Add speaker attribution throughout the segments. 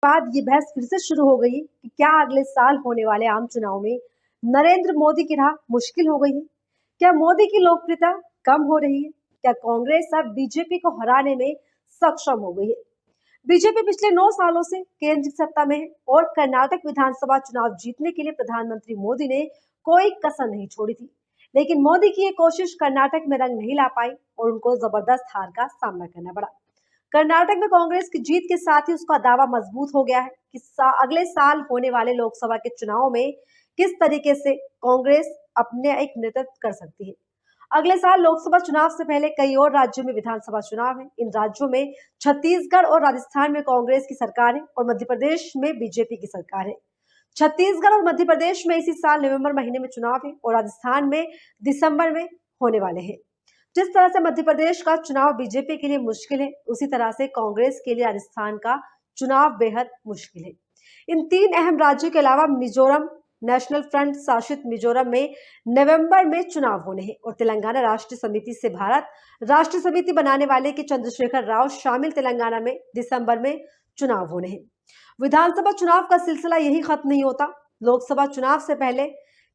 Speaker 1: बाद ये बहस फिर से शुरू हो गई कि क्या अगले साल होने वाले आम चुनाव में नरेंद्र मोदी की राह मुश्किल हो गई है। क्या मोदी की लोकप्रियता कम हो रही है? क्या कांग्रेस अब बीजेपी को हराने में सक्षम हो गई है? बीजेपी पिछले 9 सालों से केंद्र की सत्ता में है और कर्नाटक विधानसभा चुनाव जीतने के लिए प्रधानमंत्री मोदी ने कोई कसर नहीं छोड़ी थी। लेकिन मोदी की ये कोशिश कर्नाटक में रंग नहीं ला पाई और उनको जबरदस्त हार का सामना करना पड़ा। कर्नाटक में कांग्रेस की जीत के साथ ही उसका दावा मजबूत हो गया है कि अगले साल होने वाले लोकसभा के चुनाव में किस तरीके से कांग्रेस अपने एक नेतृत्व कर सकती है। अगले साल लोकसभा चुनाव से पहले कई और राज्यों में विधानसभा चुनाव है। इन राज्यों में छत्तीसगढ़ और राजस्थान में कांग्रेस की सरकार है और मध्य प्रदेश में बीजेपी की सरकार है। छत्तीसगढ़ और मध्य प्रदेश में इसी साल नवंबर महीने में चुनाव है और राजस्थान में दिसंबर में होने वाले हैं। जिस तरह से मध्य प्रदेश का चुनाव बीजेपी के लिए मुश्किल है, उसी तरह से कांग्रेस के लिए राजस्थान का चुनाव बेहद मुश्किल है। इन तीन अहम राज्यों के अलावा मिजोरम, नेशनल फ्रंट शासित मिजोरम में नवंबर में चुनाव होने हैं और तेलंगाना राष्ट्रीय समिति से भारत राष्ट्रीय समिति बनाने वाले के चंद्रशेखर राव शामिल तेलंगाना में दिसंबर में चुनाव होने हैं। विधानसभा चुनाव का सिलसिला यही खत्म नहीं होता। लोकसभा चुनाव से पहले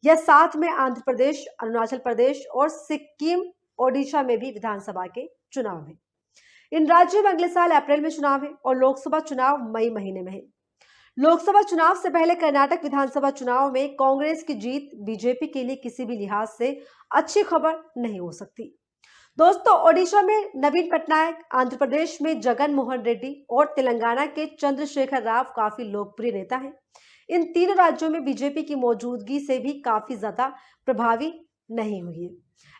Speaker 1: यह साथ में आंध्र प्रदेश, अरुणाचल प्रदेश और सिक्किम, ओडिशा में भी विधानसभा के चुनाव है। इन राज्यों में अगले साल अप्रैल में चुनाव है और लोकसभा चुनाव मई महीने में है। लोकसभा चुनाव से पहले कर्नाटक विधानसभा चुनाव में कांग्रेस की जीत बीजेपी के लिए किसी भी लिहाज से अच्छी खबर नहीं हो सकती। दोस्तों, ओडिशा में नवीन पटनायक, आंध्र प्रदेश में जगन मोहन रेड्डी और तेलंगाना के चंद्रशेखर राव काफी लोकप्रिय नेता हैं। इन तीन राज्यों में बीजेपी की मौजूदगी से भी काफी ज्यादा प्रभावी नहीं हुई है।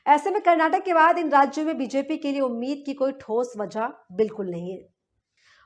Speaker 1: ऐसे में कर्नाटक के बाद इन राज्यों में बीजेपी के लिए उम्मीद की कोई ठोस वजह बिल्कुल नहीं है।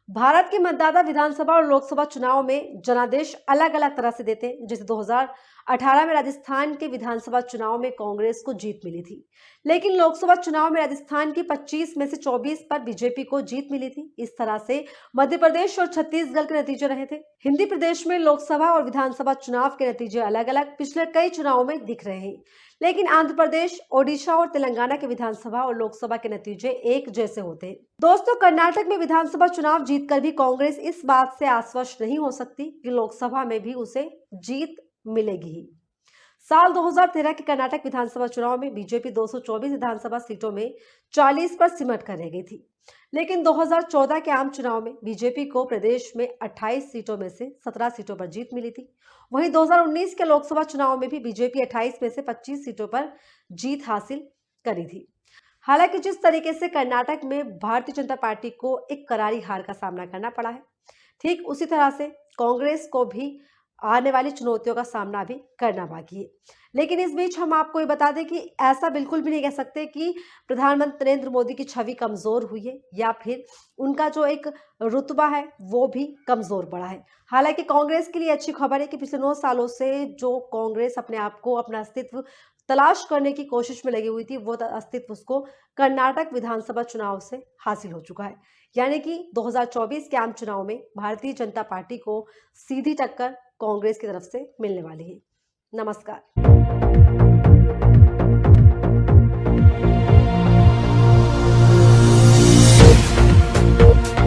Speaker 1: भारत के मतदाता विधानसभा और लोकसभा चुनाव में जनादेश अलग अलग तरह से देते हैं। जैसे 2018 में राजस्थान के विधानसभा चुनाव में कांग्रेस को जीत मिली थी, लेकिन लोकसभा चुनाव में राजस्थान की 25 में से 24 पर बीजेपी को जीत मिली थी। इस तरह से मध्य प्रदेश और छत्तीसगढ़ के नतीजे रहे थे। हिंदी प्रदेश में लोकसभा और विधानसभा चुनाव के नतीजे अलग अलग पिछले कई चुनावों में दिख रहे हैं, लेकिन आंध्र प्रदेश, ओडिशा और तेलंगाना के विधानसभा और लोकसभा के नतीजे एक जैसे होते हैं। दोस्तों, कर्नाटक में विधानसभा चुनाव जीतकर भी कांग्रेस इस बात से आश्वस्त नहीं हो सकती कि लोकसभा में भी उसे जीत मिलेगी ही। साल 2013 के कर्नाटक विधानसभा चुनाव में बीजेपी 224 विधानसभा सीटों में 40 पर सिमट कर रह गई थी, लेकिन 2014 के आम चुनाव में बीजेपी को प्रदेश में 28 सीटों में से 17 सीटों पर जीत मिली थी। वहीं 2019 के लोकसभा चुनाव में भी बीजेपी 28 में से 25 सीटों पर जीत हासिल करी थी। हालांकि जिस तरीके से कर्नाटक में भारतीय जनता पार्टी को एक करारी हार का सामना करना पड़ा है, ठीक उसी तरह से कांग्रेस को भी आने वाली चुनौतियों का सामना भी करना बाकी है। लेकिन इस बीच हम आपको ये बता दें कि ऐसा बिल्कुल भी नहीं कह सकते कि प्रधानमंत्री नरेंद्र मोदी की छवि कमजोर हुई है या फिर उनका जो एक रुतबा है वो भी कमजोर पड़ा है। हालांकि कांग्रेस के लिए अच्छी खबर है कि पिछले 9 सालों से जो कांग्रेस अपने आप को, अपना अस्तित्व तलाश करने की कोशिश में लगी हुई थी, वो अस्तित्व उसको कर्नाटक विधानसभा चुनाव से हासिल हो चुका है। यानी कि 2024 के आम चुनाव में भारतीय जनता पार्टी को सीधी टक्कर कांग्रेस की तरफ से मिलने वाली है। नमस्कार।